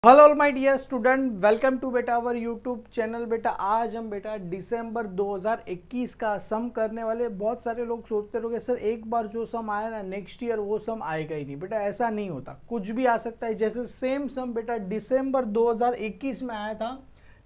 Hello all my dear student, welcome to बेटा our YouTube channel. बेटा आज हम बेटा दिसंबर 2021 का सम करने वाले। बहुत सारे लोग सोचते रहोगे सर एक बार जो सम आया ना नेक्स्ट ईयर वो सम आएगा ही नहीं। बेटा ऐसा नहीं होता, कुछ भी आ सकता है। जैसे सेम सम बेटा दिसंबर 2021 में आया था,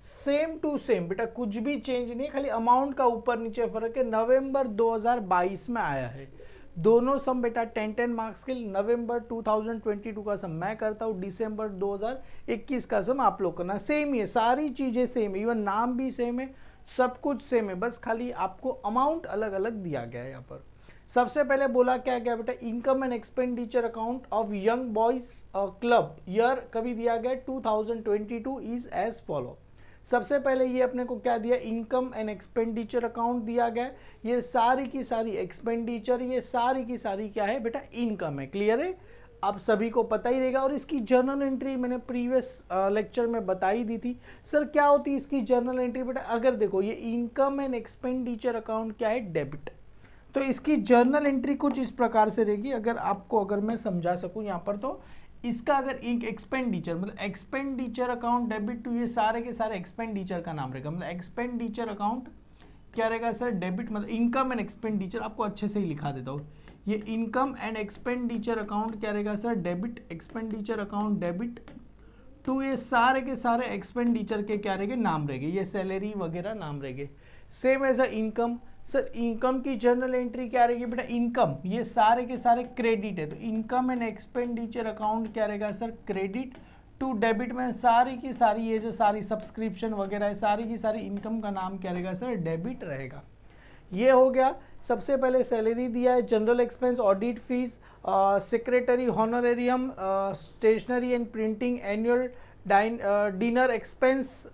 सेम टू सेम बेटा, कुछ भी चेंज नहीं, खाली अमाउंट का ऊपर नीचे फर्क है। नवंबर 2022 में आया है। दोनों सम बेटा 10-10 मार्क्स के। नवंबर 2022 का सम मैं करता हूँ, दिसंबर 2021 का सम आप लोग करना। सेम ही है, सारी चीज़ें सेम है, इवन नाम भी सेम है, सब कुछ सेम है, बस खाली आपको अमाउंट अलग अलग दिया गया है यहाँ पर। सबसे पहले बोला क्या गया बेटा, income and expenditure account of young boys club year कभी दिया गया 2022 इज एज फॉलो। सबसे पहले ये अपने को क्या दिया, इनकम एंड एक्सपेंडिचर अकाउंट दिया गया। ये सारी की सारी एक्सपेंडिचर, ये सारी की सारी क्या है बेटा, इनकम है। क्लियर है, आप सभी को पता ही रहेगा। और इसकी जर्नल एंट्री मैंने प्रीवियस लेक्चर में बताई दी थी। सर क्या होती है इसकी जर्नल एंट्री बेटा, अगर देखो ये इनकम एंड एक्सपेंडिचर अकाउंट क्या है, डेबिट, तो इसकी जर्नल एंट्री कुछ इस प्रकार से रहेगी। अगर मैं समझा सकूं यहाँ पर, तो इसका अगर एक्सपेंडिचर मतलब एक्सपेंडिचर अकाउंट डेबिट टू, ये सारे के सारे एक्सपेंडिचर का नाम रहेगा। मतलब एक्सपेंडिचर अकाउंट क्या रहेगा सर, डेबिट, मतलब इनकम एंड एक्सपेंडिचर। आपको अच्छे से ही लिखा देता हूँ, ये इनकम एंड एक्सपेंडिचर अकाउंट क्या रहेगा sir, debit, expenditure account debit to, ये सारे के सारे एक्सपेंडिचर के क्या रहेंगे, नाम रहेंगे। ये सैलरी वगैरह नाम रहेंगे। Same as a income, sir income की जर्नल एंट्री क्या रहेगी बेटा, इनकम, ये सारे के सारे क्रेडिट है, तो इनकम एंड एक्सपेंडिचर अकाउंट क्या रहेगा सर, क्रेडिट टू डेबिट में सारी की सारी ये जो सारी सब्सक्रिप्शन वगैरह है, सारी की सारी इनकम का नाम क्या रहेगा सर, डेबिट रहेगा। ये हो गया। सबसे पहले सैलरी दिया है, general expense, audit fees, secretary honorarium, stationery and printing, annual dinner expense,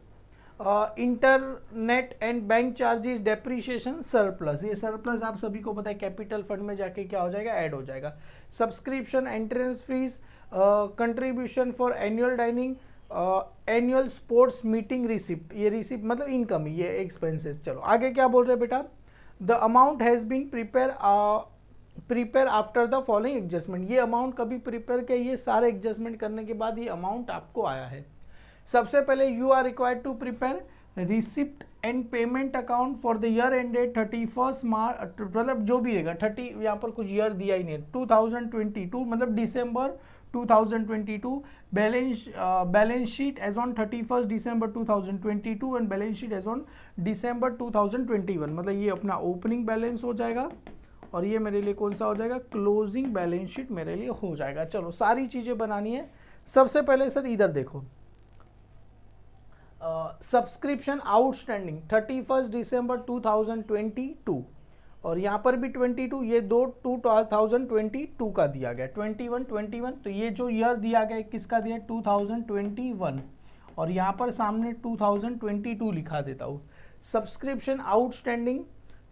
internet and bank charges, depreciation, surplus. ये सरप्लस आप सभी को पता है कैपिटल फंड में जाके क्या हो जाएगा, ऐड हो जाएगा। Subscription, entrance fees, contribution for annual dining, annual sports meeting receipt, ये रिसिप्ट मतलब इनकम, ये एक्सपेंसेस। चलो आगे क्या बोल रहे हैं बेटा, the amount has been prepare after the following adjustment. ये अमाउंट कभी प्रिपेयर किया, ये सारे एडजस्टमेंट करने के बाद ये अमाउंट आपको आया है। सबसे पहले you are required to prepare receipt and payment account for the year ended 31 March, मतलब जो भी रहेगा 30, यहाँ पर कुछ ईयर दिया ही नहीं, 2022 मतलब दिसंबर 2022, balance sheet as on 31 December 2022 and balance sheet as on December 2021, मतलब ये अपना ओपनिंग बैलेंस हो जाएगा और ये मेरे लिए कौन सा हो जाएगा, क्लोजिंग बैलेंस शीट मेरे लिए हो जाएगा। चलो सारी चीज़ें बनानी है। सबसे पहले सर इधर देखो, सब्सक्रिप्शन आउटस्टैंडिंग 31 दिसंबर 2022 और यहाँ पर भी 22, ये दो 2022 का दिया गया, 21, तो ये जो ईयर दिया गया किसका दिया, 2021, और यहाँ पर सामने 2022 लिखा देता हूँ। सब्सक्रिप्शन आउटस्टैंडिंग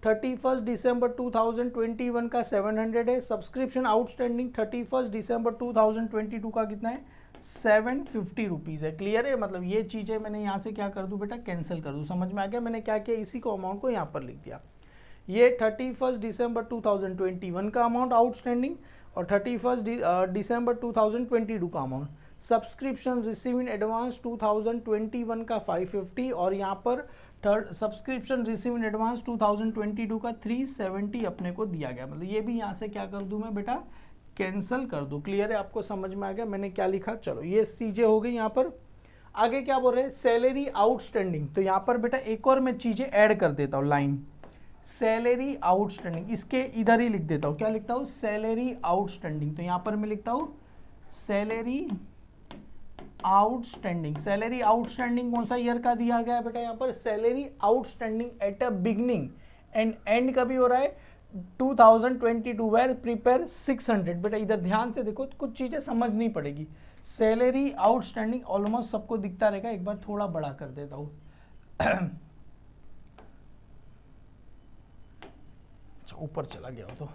31 दिसंबर 2021 का 700 है। सब्सक्रिप्शन आउटस्टैंडिंग 31 दिसंबर 2022 का कितना है, 750 रुपीज़ है। क्लियर है, मतलब ये चीज़ें मैंने यहाँ से क्या कर दूँ बेटा, कैंसिल कर दूँ। समझ में आ गया, मैंने क्या किया, इसी को अमाउंट को यहाँ पर लिख दिया। ये 31 दिसंबर 2021 का अमाउंट आउटस्टैंडिंग और 31 दिसंबर 2022 का amount. Subscription receive in advance 2021 का 550 और यहाँ पर third subscription receive in advance 2022 का 370 अपने को दिया गया। मतलब ये भी यहाँ से क्या कर दूँ मैं बेटा, कैंसिल कर दो। क्लियर है, आपको समझ में आ गया मैंने क्या लिखा। चलो ये चीजें हो गई। यहाँ पर आगे क्या बोल रहे हैं, सैलरी आउटस्टैंडिंग, तो यहाँ पर बेटा एक और मैं चीजें ऐड कर देता हूँ, लाइन सैलरी आउटस्टैंडिंग, इसके इधर ही लिख देता हूँ। क्या लिखता हूँ, सैलरी आउटस्टैंडिंग, तो यहाँ पर मैं लिखता हूँ सैलरी आउटस्टैंडिंग। सैलरी आउटस्टैंडिंग कौन सा ईयर का दिया गया है बेटा, यहाँ पर salary outstanding at a beginning and and कभी हो रहा है 2022 वेर प्रिपेयर 600। बेटा इधर ध्यान से देखो, कुछ चीजें समझनी पड़ेगी। सैलरी आउटस्टैंडिंग ऑलमोस्ट सबको दिखता रहेगा, एक बार थोड़ा बड़ा कर देता हूँ। ऊपर चला गया हो तो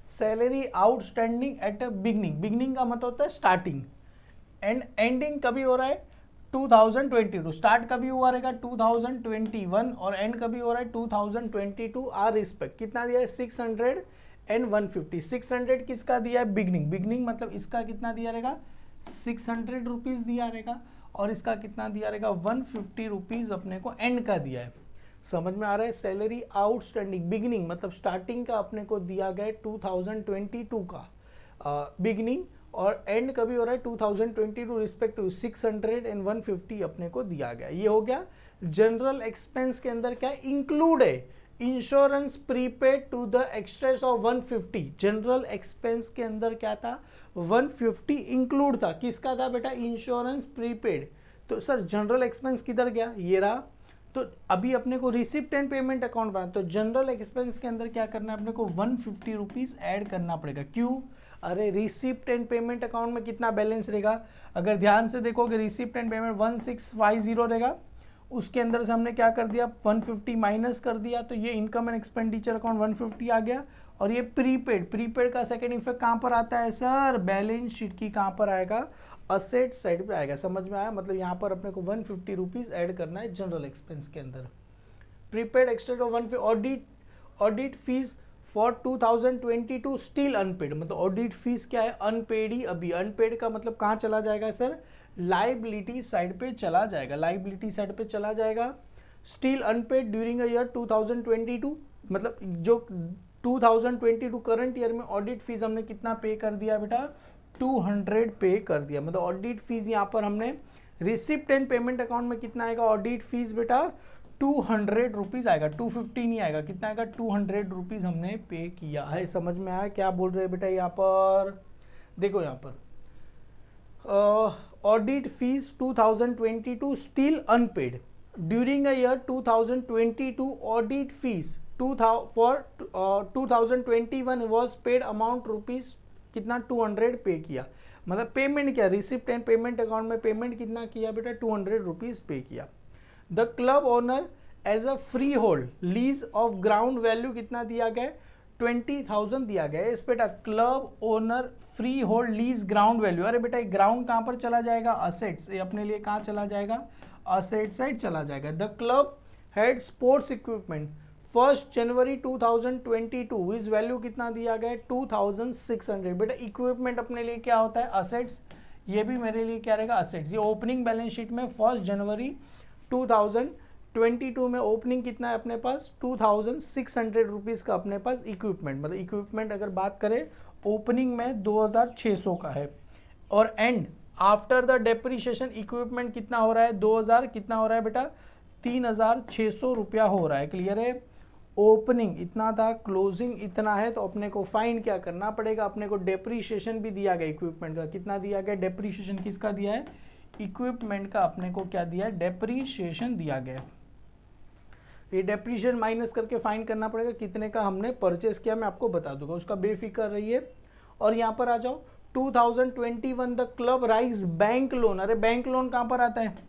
salary outstanding at a beginning, beginning का मतलब होता है स्टार्टिंग, एंड एंडिंग कभी हो रहा है 2022। स्टार्ट कभी हुआ रहेगा 2021 और एंड कभी हो रहा है 2022 आर रिस्पेक्ट। कितना दिया है, 600 एंड 150। 600 किसका दिया है, बिगनिंग, बिगनिंग मतलब इसका कितना दिया रहेगा 600 रुपीज़ दिया रहेगा और इसका कितना दिया रहेगा 150 रुपीज़ अपने को एंड का दिया है। समझ में आ रहा है। सैलरी आउटस्टैंडिंग बिगिनिंग मतलब स्टार्टिंग का अपने को दिया गया 2022 का बिगिनिंग और एंड कभी हो रहा है 2022 रिस्पेक्टिव 600 एंड 150 अपने को दिया गया। ये हो गया। जनरल एक्सपेंस के अंदर क्या इंक्लूड है insurance prepaid to the extent of 150। General expense के अंदर क्या था 150 इंक्लूड था। किसका था बेटा इंश्योरेंस प्रीपेड। तो सर जनरल एक्सपेंस किधर गया ये रहा। तो अभी अपने को रिसिप्ट एंड पेमेंट अकाउंट बना तो जनरल एक्सपेंस के अंदर क्या करना है अपने को 150 रुपीज़ ऐड करना पड़ेगा। क्यों? अरे रिसिप्ट एंड पेमेंट अकाउंट में कितना बैलेंस रहेगा अगर ध्यान से देखोगे रिसिप्ट एंड पेमेंट 1650 रहेगा उसके अंदर से हमने क्या कर दिया 150 माइनस कर दिया तो ये इनकम एंड एक्सपेंडिचर अकाउंट 150 आ गया। और ये प्रीपेड का सेकंड इफेक्ट कहाँ पर आता है सर बैलेंस शीट की कहाँ पर आएगा असेट साइड पे आएगा। समझ में आया। मतलब यहाँ पर अपने को 150 रुपीज़ ऐड करना है जनरल एक्सपेंस के अंदर। Prepaid extra of audit fees for 2022 still unpaid मतलब ऑडिट फीस क्या है अनपेड ही अभी। अनपेड का मतलब कहाँ चला जाएगा सर लाइबिलिटी साइड पे चला जाएगा। लाइबिलिटी साइड पे चला जाएगा। स्टिल अनपेड ड्यूरिंग ईयर 2022 मतलब जो 2022 करंट ईयर में ऑडिट फीस हमने कितना पे कर दिया बेटा 200 पे कर दिया। मतलब ऑडिट फीस यहाँ पर हमने रिसिप्ट एंड पेमेंट अकाउंट में कितना आएगा ऑडिट फीस बेटा 200 रुपीज़ आएगा 250 नहीं आएगा। कितना आएगा 200 रुपीज़ हमने पे किया है। समझ में आया क्या बोल रहे हैं बेटा यहाँ पर। देखो यहाँ पर audit fees 2022 still unpaid during a year 2022 audit fees for 2021 was paid amount rupees कितना 200 पे किया। मतलब पेमेंट क्या रिसिप्ट एंड पेमेंट अकाउंट में पेमेंट कितना किया बेटा 200 रुपीज़ पे किया। The club owner as a freehold lease of ground value कितना दिया गया 20,000 दिया गया है। इस बेटा club owner freehold lease ground value. अरे बेटा ग्राउंड कहाँ पर चला जाएगा असेट्स। ये अपने लिए कहाँ चला जाएगा असेट साइड चला जाएगा। The club head sports equipment 1 जनवरी 2022 इस वैल्यू कितना दिया गया 2600। बेटा इक्विपमेंट अपने लिए क्या होता है असेट्स। ये भी मेरे लिए क्या रहेगा असेट्स। ये ओपनिंग बैलेंस शीट में 1 जनवरी 2022 में ओपनिंग कितना है अपने पास 2600 रुपीज़ का अपने पास इक्विपमेंट। मतलब इक्विपमेंट अगर बात करें ओपनिंग में 2600 का है और and after the depreciation equipment कितना हो रहा है 2000 कितना हो रहा है बेटा 3600 रुपया हो रहा है। क्लियर है। ओपनिंग इतना था क्लोजिंग इतना है तो अपने को फाइन क्या करना पड़ेगा अपने को डेप्रीशिएशन भी दिया गया इक्विपमेंट का। कितना दिया गया डेप्रीशिएशन किसका दिया है इक्विपमेंट का अपने को क्या दिया है डेप्रीशिएशन दिया गया। ये डेप्रीशिएशन माइनस करके फाइन करना पड़ेगा कितने का हमने परचेस किया मैं आपको बता दूंगा उसका बेफिक्र रहिए। और यहाँ पर आ जाओ 2021 the club rise bank loan. अरे बैंक लोन कहाँ पर आता है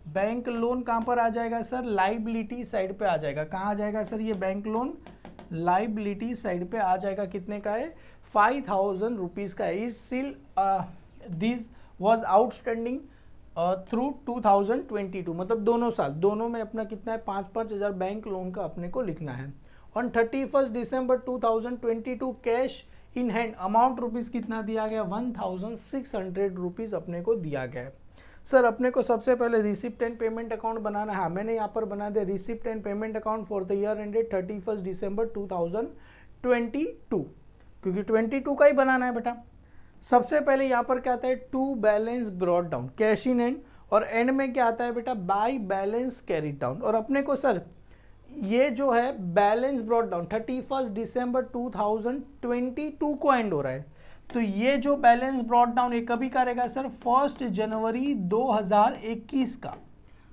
बैंक लोन कहाँ पर आ जाएगा सर लाइबिलिटी साइड पे आ जाएगा। कहाँ आ जाएगा सर ये बैंक लोन लाइबिलिटी साइड पे आ जाएगा। कितने का है 5000 रुपीज़ का है। Is still this was outstanding through 2022 मतलब दोनों साल दोनों में अपना कितना है 5-5 हज़ार बैंक लोन का अपने को लिखना है। On 31 December 2022 cash in hand amount rupees कितना दिया गया 1600 रुपीज़ अपने को दिया गया है। सर अपने को सबसे पहले रिसिप्ट एंड पेमेंट अकाउंट बनाना है। मैंने यहाँ पर बना दिया receipt and payment account for the year ended 31 December 2022 क्योंकि 22 का ही बनाना है बेटा। सबसे पहले यहाँ पर क्या आता है to balance brought down cash in end और एंड में क्या आता है बेटा बाय बैलेंस कैरीड डाउन। और अपने को सर ये जो है बैलेंस ब्रॉट डाउन 31 दिसंबर 2022 को एंड हो रहा है तो ये जो बैलेंस ब्रॉट डाउन ये कभी करेगा सर 1 जनवरी 2021 का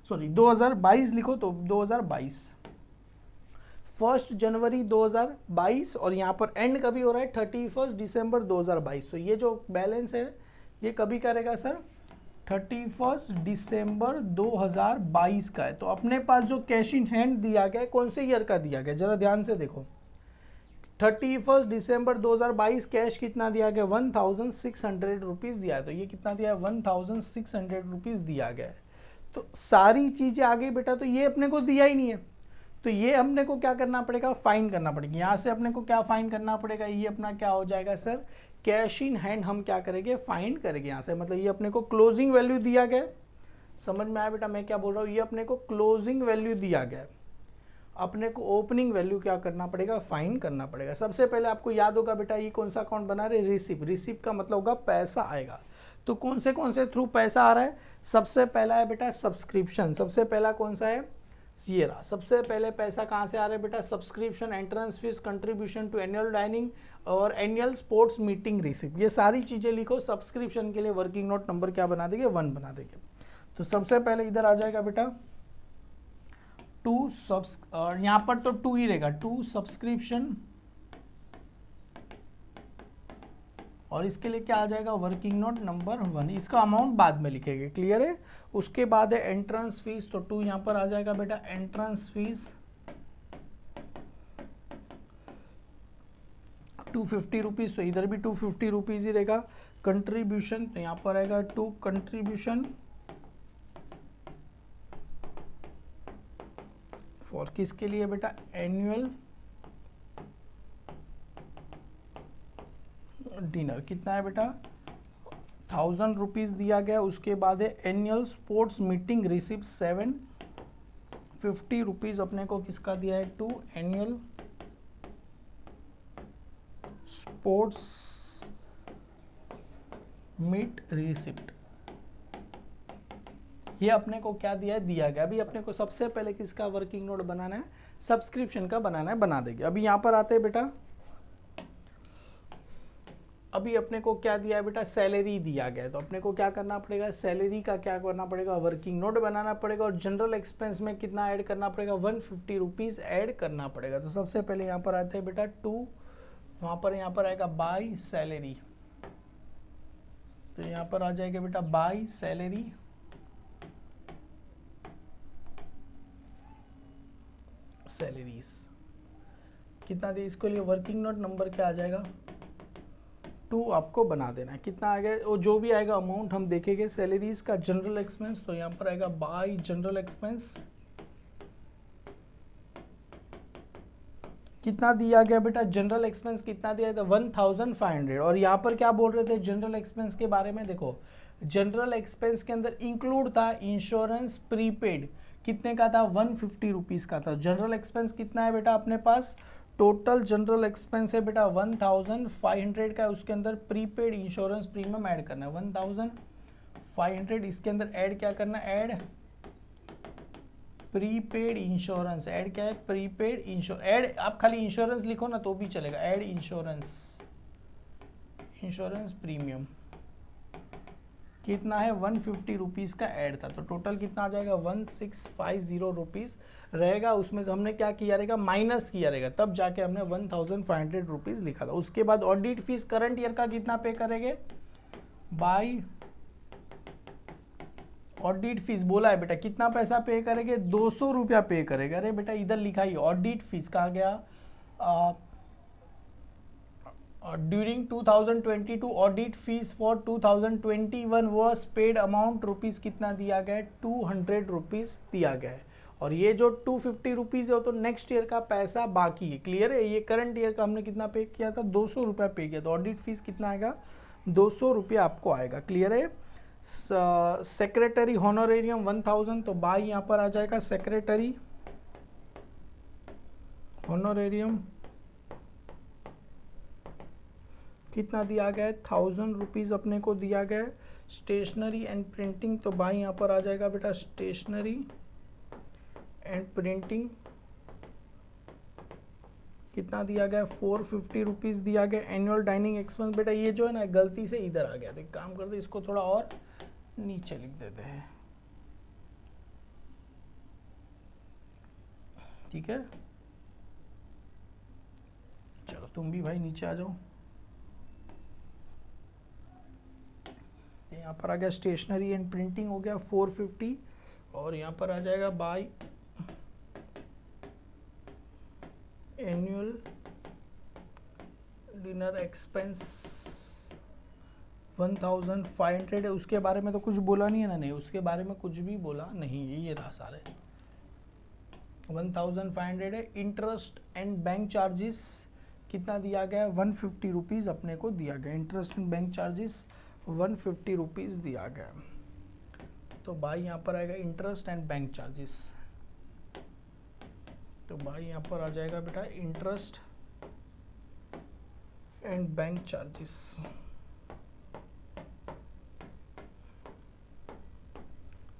2022 लिखो तो 2022 1 जनवरी 2022 और यहाँ पर एंड कभी हो रहा है 31 दिसंबर 2022। तो ये जो बैलेंस है ये कभी करेगा सर 31 दिसंबर 2022 का है। तो अपने पास जो कैश इन हैंड दिया गया है कौन से ईयर का दिया गया जरा ध्यान से देखो 31 दिसंबर 2022 कैश कितना दिया गया 1600 रुपीज़ दिया है। तो ये कितना दिया है 1600 रुपीज़ दिया गया है। तो सारी चीज़ें आ गई बेटा तो ये अपने को दिया ही नहीं है तो ये हमने को क्या करना पड़ेगा, फाइंड करना पड़ेगा। यहाँ से अपने को क्या फाइंड करना पड़ेगा, ये अपना क्या हो जाएगा सर, कैश इन हैंड हम क्या करेंगे, फाइंड करेंगे यहाँ से। मतलब ये अपने को क्लोजिंग वैल्यू दिया गया, समझ में आया बेटा मैं क्या बोल रहा हूँ, ये अपने को क्लोजिंग वैल्यू दिया गया, अपने को ओपनिंग वैल्यू क्या करना पड़ेगा, फाइंड करना पड़ेगा। सबसे पहले आपको याद होगा बेटा ये कौन सा अकाउंट बना रहे, रिसीव। रिसीव का मतलब होगा पैसा आएगा। तो कौन से थ्रू पैसा आ रहा है, सबसे पहला है बेटा सब्सक्रिप्शन। सबसे पहला कौन सा है, ये रहा। सबसे पहले पैसा कहाँ से आ रहा है बेटा, subscription, entrance fees, contribution to annual dining और एनुअल स्पोर्ट्स मीटिंग रिसीव। ये सारी चीज़ें लिखो। सब्सक्रिप्शन के लिए वर्किंग नोट नंबर क्या बना देंगे, 1 बना देंगे। तो सबसे पहले इधर आ जाएगा बेटा और यहाँ पर तो 2 ही रहेगा, 2 सब्सक्रिप्शन, और इसके लिए क्या आ जाएगा, वर्किंग नोट नंबर 1। इसका अमाउंट बाद में लिखेंगे, क्लियर है। उसके बाद है एंट्रेंस फीस, तो 2 यहाँ पर आ जाएगा बेटा एंट्रेंस फीस 250 रुपीज़, तो इधर भी 250 रुपीज़ ही रहेगा। कंट्रीब्यूशन, तो यहाँ पर आएगा 2 कंट्रीब्यूशन फॉर किसके लिए बेटा, एनुअल डिनर। कितना है बेटा, 1000 रुपीज़ दिया गया। उसके बाद है annual sports meeting receipt 750 rupees अपने को किसका दिया है, to annual sports meet receipt. ये अपने को क्या दिया है, दिया गया। अभी अपने को सबसे पहले किसका वर्किंग नोट बनाना है, सब्सक्रिप्शन का बनाना है, बना देंगे। अभी यहाँ पर आते हैं बेटा, अभी अपने को क्या दिया है बेटा, सैलरी दिया गया है। तो अपने को क्या करना पड़ेगा, सैलरी का क्या करना पड़ेगा, वर्किंग नोट बनाना पड़ेगा। और जनरल एक्सपेंस में कितना ऐड करना पड़ेगा, 150 रुपीज़ ऐड करना पड़ेगा। तो सबसे पहले यहाँ पर आते हैं बेटा 2, वहाँ पर यहाँ पर आएगा बाय सैलरी, तो यहाँ पर आ जाएगा बेटा बाय सैलरी, सैलरीज कितना दे, इसके लिए वर्किंग नोट नंबर क्या आ जाएगा, 2 आपको बना देना है। कितना आ गया, वो जो भी आएगा अमाउंट हम देखेंगे। सैलरीज का जनरल एक्सपेंस, तो यहाँ पर आएगा बाय जनरल एक्सपेंस, कितना दिया गया बेटा, जनरल एक्सपेंस कितना दिया था, 1500। और यहाँ पर क्या बोल रहे थे जनरल एक्सपेंस के बारे में, देखो जनरल एक्सपेंस के अंदर इंक्लूड था इंश्योरेंस प्रीपेड, कितने का था, 150 रुपीज़ का था। जनरल एक्सपेंस कितना है बेटा अपने पास, टोटल जनरल एक्सपेंस है बेटा 1500 का, उसके अंदर प्रीपेड इंश्योरेंस प्रीमियम ऐड करना है 1500। इसके अंदर ऐड क्या करना है, ऐड प्रीपेड इंश्योरेंस। ऐड क्या है, प्रीपेड इंश्योरेंस। ऐड आप खाली इंश्योरेंस लिखो ना तो भी चलेगा, ऐड इंश्योरेंस, इंश्योरेंस प्रीमियम कितना है, 150 रुपीज़ का ऐड था। तो टोटल कितना आ जाएगा, 1650 रुपीज़ रहेगा। उसमें से हमने क्या किया रहेगा, माइनस किया रहेगा, तब जाके हमने 1500 रुपीज़ लिखा था। उसके बाद ऑडिट फीस करंट ईयर का कितना पे करेंगे, बाय ऑडिट फीस बोला है बेटा, कितना पैसा पे करेंगे, 200 रुपया पे करेगा। अरे बेटा इधर लिखा ही ऑडिट फीस कहाँ गया, during 2022 audit fees for 2021 was paid amount rupees कितना दिया गया है, 200 रुपीज़ दिया गया है। और ये जो 250 रुपीज़ है वो तो नेक्स्ट ईयर का पैसा बाकी है, क्लियर है। ये करंट ईयर का हमने कितना पे किया था, 200 रुपया पे किया, तो ऑडिट फीस कितना आएगा, 200 रुपया आपको आएगा, क्लियर है। सेक्रेटरी हॉनोरेरियम 1000, तो बाय यहाँ पर आ जाएगा सेक्रेटरी हॉनोरेरियम कितना दिया गया है, 1000 रुपीज़ अपने को दिया गया है। स्टेशनरी एंड प्रिंटिंग, तो बाय यहाँ पर आ जाएगा बेटा स्टेशनरी एंड प्रिंटिंग कितना दिया गया, 450 रुपीज़ दिया गया। एनुअल डाइनिंग एक्सपेंस बेटा ये जो है ना गलती से इधर आ गया, तो एक काम करते इसको थोड़ा और नीचे लिख देते हैं, ठीक है। चलो तुम भी भाई नीचे आ जाओ। यहाँ पर आ गया स्टेशनरी एंड प्रिंटिंग हो गया 450, और यहाँ पर आ जाएगा बाय एनुअल डिनर एक्सपेंस 1500 है। उसके बारे में तो कुछ बोला नहीं है ना, नहीं उसके बारे में कुछ भी बोला नहीं है, ये रहा सारे 1500 है। इंटरेस्ट एंड बैंक चार्जेस कितना दिया गया है, 150 रुपीज़ अपने को दिया गया। Interest and bank charges 150 rupees दिया गया है। तो भाई यहाँ पर आएगा इंटरेस्ट एंड बैंक चार्जेस, तो भाई यहाँ पर आ जाएगा बेटा इंटरेस्ट एंड बैंक चार्जेस।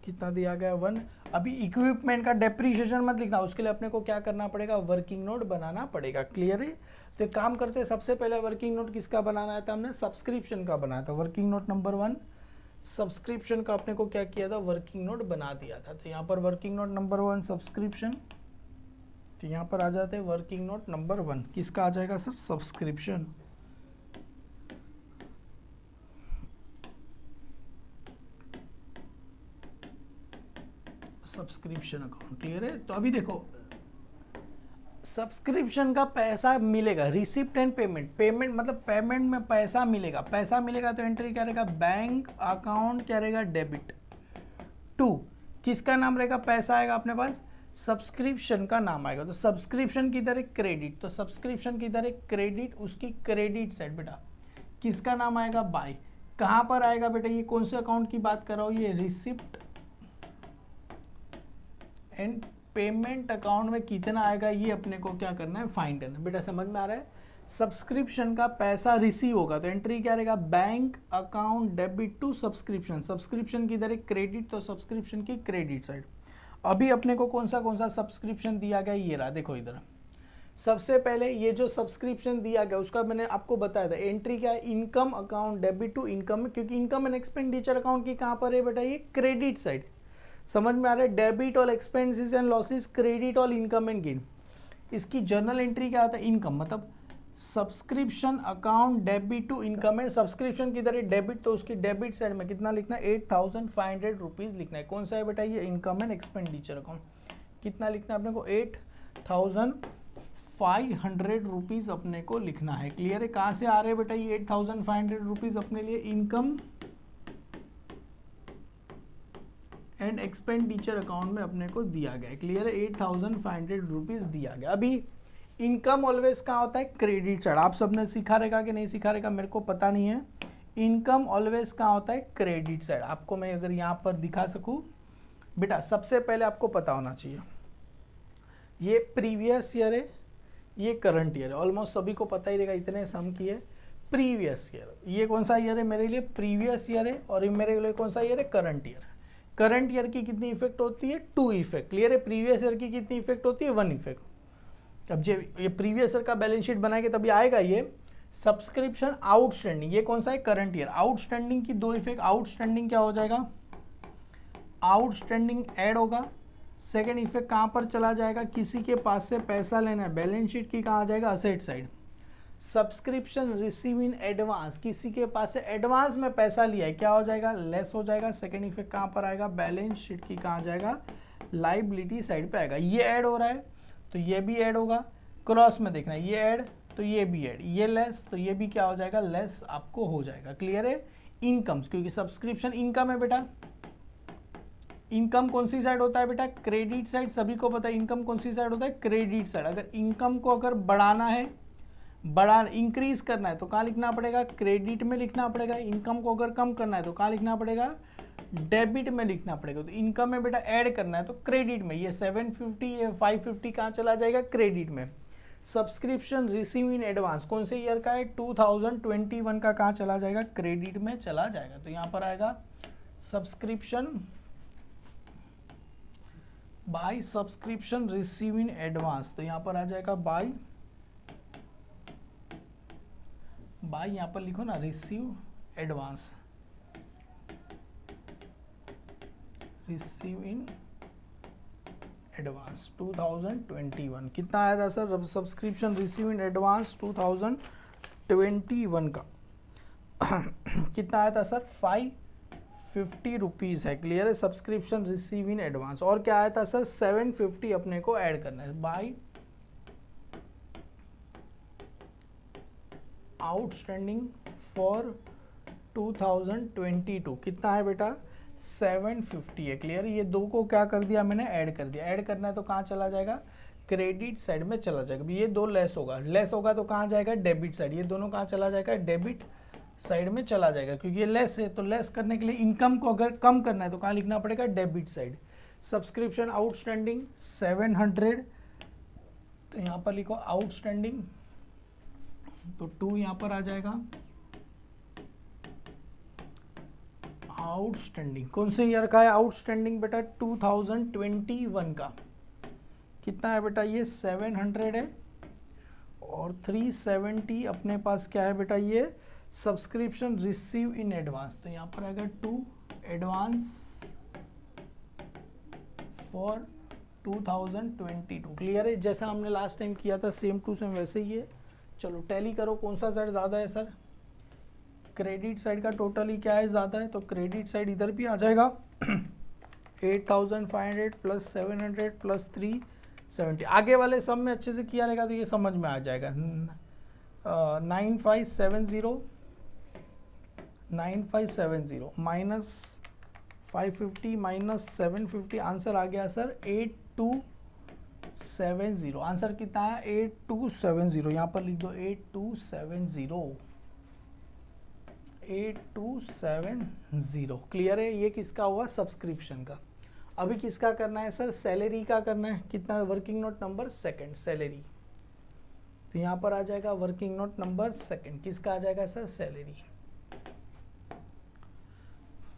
कितना दिया गया, 1। अभी इक्विपमेंट का डेप्रीशिएशन मत लिखना, उसके लिए अपने को क्या करना पड़ेगा, वर्किंग नोट बनाना पड़ेगा। क्लियर है? तो काम करते हैं, सबसे पहले वर्किंग नोट किसका बनाना था, हमने सब्सक्रिप्शन का बनाया था। वर्किंग नोट नंबर 1 सब्सक्रिप्शन का अपने को क्या किया था, वर्किंग नोट बना दिया था। तो यहाँ पर वर्किंग नोट नंबर 1 सब्सक्रिप्शन, तो यहाँ पर आ जाते हैं वर्किंग नोट नंबर 1 किसका आ जाएगा sir, subscription. Subscription account. Clear है? तो अभी देखो सब्सक्रिप्शन का पैसा मिलेगा, रिसिप्ट एंड पेमेंट, पेमेंट मतलब पेमेंट में पैसा मिलेगा, पैसा मिलेगा तो एंट्री क्या रहेगा, बैंक अकाउंट क्या रहेगा, डेबिट टू, किसका नाम रहेगा, पैसा आएगा अपने पास, सब्सक्रिप्शन का नाम आएगा। तो सब्सक्रिप्शन की तरह क्रेडिट, तो सब्सक्रिप्शन की तरह क्रेडिट, उसकी क्रेडिट साइड बेटा किसका नाम आएगा, बाय। कहाँ पर आएगा बेटा, ये कौन से अकाउंट की बात कर रहा हूँ, ये रिसिप्ट एंड पेमेंट अकाउंट में कितना आएगा, ये अपने को क्या करना है, फाइंड करना है। बेटा समझ में आ रहा है? सब्सक्रिप्शन का पैसा रिसीव होगा तो एंट्री क्या रहेगा, bank account debit to subscription, subscription की तरह क्रेडिट, तो सब्सक्रिप्शन की क्रेडिट साइड। अभी अपने को कौन सा सब्सक्रिप्शन दिया गया, ये रहा, देखो इधर। सबसे पहले ये जो सब्सक्रिप्शन दिया गया उसका मैंने आपको बताया था, एंट्री क्या है, income account debit to income, क्योंकि इनकम एंड एक्सपेंडिचर अकाउंट की कहाँ पर है बेटा, ये क्रेडिट साइड। समझ में आ रहा है? Debit all expenses and losses, credit all income and gain. इसकी जर्नल एंट्री क्या आता है, इनकम, मतलब subscription account debit to income है, सब्सक्रिप्शन की तरह डेबिट, तो उसकी डेबिट साइड में कितना लिखना है, 8500 रुपीज़ लिखना है। कौन सा है बेटा, ये इनकम एंड एक्सपेंडिचर अकाउंट। कितना लिखना है अपने को, 8500 रुपीज़ अपने को लिखना है। क्लियर है? कहाँ से आ रहे हैं बेटा ये 8500 रुपीज़ अपने लिए, इनकम एंड एक्सपेंडिचर अकाउंट में अपने को दिया गया है। क्लियर है? 8500 रुपीज़ दिया गया। अभी इनकम ऑलवेज कहाँ होता है, क्रेडिट साइड। आप सबने सीखा रहेगा कि नहीं सीखा रहेगा मेरे को पता नहीं है। इनकम ऑलवेज कहाँ होता है, क्रेडिट साइड। आपको मैं अगर यहाँ पर दिखा सकूँ बेटा, सबसे पहले आपको पता होना चाहिए ये प्रीवियस ईयर है, ये करंट ईयर है, ऑलमोस्ट सभी को पता ही रहेगा, इतने सम की है। प्रीवियस ईयर, ये कौन सा ईयर है मेरे लिए, प्रीवियस ईयर है, और मेरे लिए कौन सा ईयर है, करंट ईयर। करंट ईयर की कितनी इफेक्ट होती है, 2 इफेक्ट। क्लियर है? प्रीवियस ईयर की कितनी इफेक्ट होती है, 1 इफेक्ट। अब जब ये प्रीवियस ईयर का बैलेंस शीट बनाएंगे तभी आएगा ये सब्सक्रिप्शन आउटस्टैंडिंग, ये कौन सा है, करंट ईयर। आउटस्टैंडिंग की 2 इफेक्ट, आउटस्टैंडिंग क्या हो जाएगा, आउटस्टैंडिंग ऐड होगा। सेकेंड इफेक्ट कहाँ पर चला जाएगा, किसी के पास से पैसा लेना है, बैलेंस शीट की कहाँ आ जाएगा, asset side. Subscription receive in advance, किसी के पास से एडवांस में पैसा लिया है, क्या हो जाएगा, लेस हो जाएगा। सेकंड इफेक्ट कहाँ पर आएगा, बैलेंस शीट की कहाँ जाएगा, लाइबिलिटी साइड पे आएगा। ये ऐड हो रहा है तो ये भी ऐड होगा, क्रॉस में देखना, ये ऐड तो ये भी ऐड, ये लेस तो ये भी क्या हो जाएगा, लेस आपको हो जाएगा। क्लियर है? इनकम्स, क्योंकि सब्सक्रिप्शन इनकम है बेटा। इनकम कौन सी साइड होता है बेटा, क्रेडिट साइड। सभी को पता है इनकम कौन सी साइड होता है, क्रेडिट साइड। अगर इनकम को अगर बढ़ाना है, इंक्रीज करना है तो कहाँ लिखना पड़ेगा, क्रेडिट में लिखना पड़ेगा। इनकम को अगर कम करना है तो कहाँ लिखना पड़ेगा, डेबिट में लिखना पड़ेगा। तो इनकम में बेटा ऐड करना है तो क्रेडिट में, ये 750 ये 550 कहाँ चला जाएगा, क्रेडिट में। सब्सक्रिप्शन रिसीव इन एडवांस कौन से ईयर का है, 2021 का कहाँ चला जाएगा, क्रेडिट में चला जाएगा। तो यहाँ पर आएगा subscription by subscription receive in advance, तो यहाँ पर आ जाएगा बाय यहाँ पर लिखो ना, receive advance, receive in advance 2021। कितना आया था sir subscription receive in advance 2021 का कितना आया था सर, 550 रुपीज़ है। क्लियर है? Subscription receive in advance. और क्या आया था सर, 750 अपने को ऐड करना है बाय आउटस्टैंडिंग फॉर 2022। कितना है बेटा, 750 है। क्लियर है, ये दो को क्या कर दिया मैंने, ऐड कर दिया। ऐड करना है तो कहाँ चला जाएगा, क्रेडिट साइड में चला जाएगा। ये दो लेस होगा, लेस होगा तो कहाँ जाएगा, डेबिट साइड। ये दोनों कहाँ चला जाएगा, डेबिट साइड में चला जाएगा, क्योंकि ये लेस है। तो लेस करने के लिए इनकम को अगर कम करना है तो कहाँ लिखना पड़ेगा, डेबिट साइड। सब्सक्रिप्शन आउटस्टैंडिंग 700, तो यहाँ पर लिखो आउटस्टैंडिंग, तो 2 यहाँ पर आ जाएगा। आउटस्टैंडिंग कौन से ईयर का है, आउटस्टैंडिंग बेटा 2021 का। कितना है बेटा, ये 700 है, और 370 अपने पास क्या है बेटा, ये सब्सक्रिप्शन रिसीव इन एडवांस। तो यहाँ पर आएगा 2 एडवांस फॉर 2022। क्लियर है, जैसा हमने लास्ट टाइम किया था सेम टू सेम वैसे ही है। चलो टैली करो, कौन सा साइड ज़्यादा है सर, क्रेडिट साइड का टोटली क्या है, ज़्यादा है, तो क्रेडिट साइड इधर भी आ जाएगा। 8500 प्लस 700 प्लस 370। आगे वाले सब में अच्छे से किया रहेगा तो ये समझ में आ जाएगा। 9570 माइनस 550 माइनस 750, आंसर आ गया सर 8270। आंसर कितना है, 8270। यहाँ पर लिख दो 8270। क्लियर है, ये किसका हुआ, सब्सक्रिप्शन का। अभी किसका करना है सर, सैलरी का करना है। कितना, working note number second, salary. तो यहाँ पर आ जाएगा वर्किंग नोट नंबर सेकंड, किसका आ जाएगा सर, सैलरी।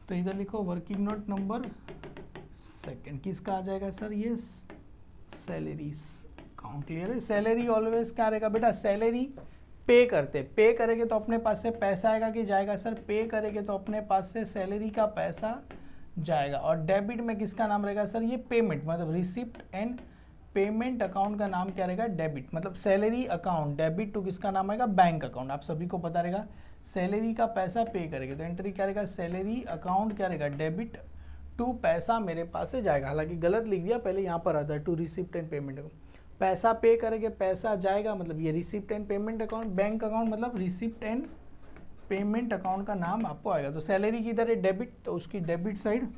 तो इधर लिखो वर्किंग नोट नंबर सेकंड, किसका आ जाएगा सर, ये सैलरीज अकाउंट। क्लियर है, सैलरी ऑलवेज क्या रहेगा बेटा, सैलरी पे करते, पे करेंगे तो अपने पास से पैसा आएगा कि जाएगा सर, पे करेंगे तो अपने पास से सैलरी का पैसा जाएगा। और डेबिट में किसका नाम रहेगा सर, ये पेमेंट, मतलब रिसिप्ट एंड पेमेंट अकाउंट का नाम क्या रहेगा, डेबिट। मतलब सैलरी अकाउंट, डेबिट टू किसका नाम आएगा, बैंक अकाउंट। आप सभी को पता रहेगा, सैलरी का पैसा पे करेंगे तो एंट्री क्या रहेगा, सैलरी अकाउंट क्या रहेगा, डेबिट टू पैसा मेरे पास से जाएगा। हालांकि गलत लिख दिया, पहले यहाँ पर आता है to receipt and payment account. पैसा पे करेंगे, पैसा जाएगा, मतलब ये receipt and payment account. Bank account मतलब रिसिप्ट एंड पेमेंट अकाउंट का नाम आपको आएगा। तो सैलरी की इधर है डेबिट, तो उसकी डेबिट साइड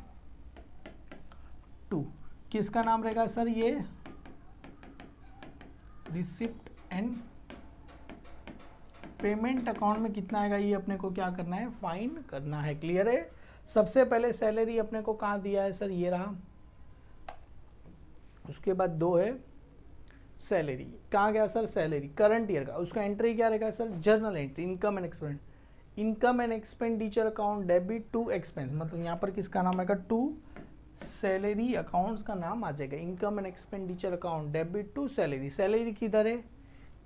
2 किसका नाम रहेगा सर, ये रिसिप्ट एंड पेमेंट अकाउंट में कितना आएगा, ये अपने को क्या करना है, फाइंड करना है। क्लियर है, सबसे पहले सैलरी अपने को कहाँ दिया है सर, ये रहा। उसके बाद 2 है सैलरी, कहाँ गया सर, सैलरी करंट ईयर का। उसका एंट्री क्या रहेगा sir, journal entry, income and expend, income and expenditure account, debit to expense. मतलब यहाँ पर किसका नाम आएगा, टू सैलरी अकाउंट्स का नाम आ जाएगा। Income and expenditure account, debit to salary. Salary किधर है,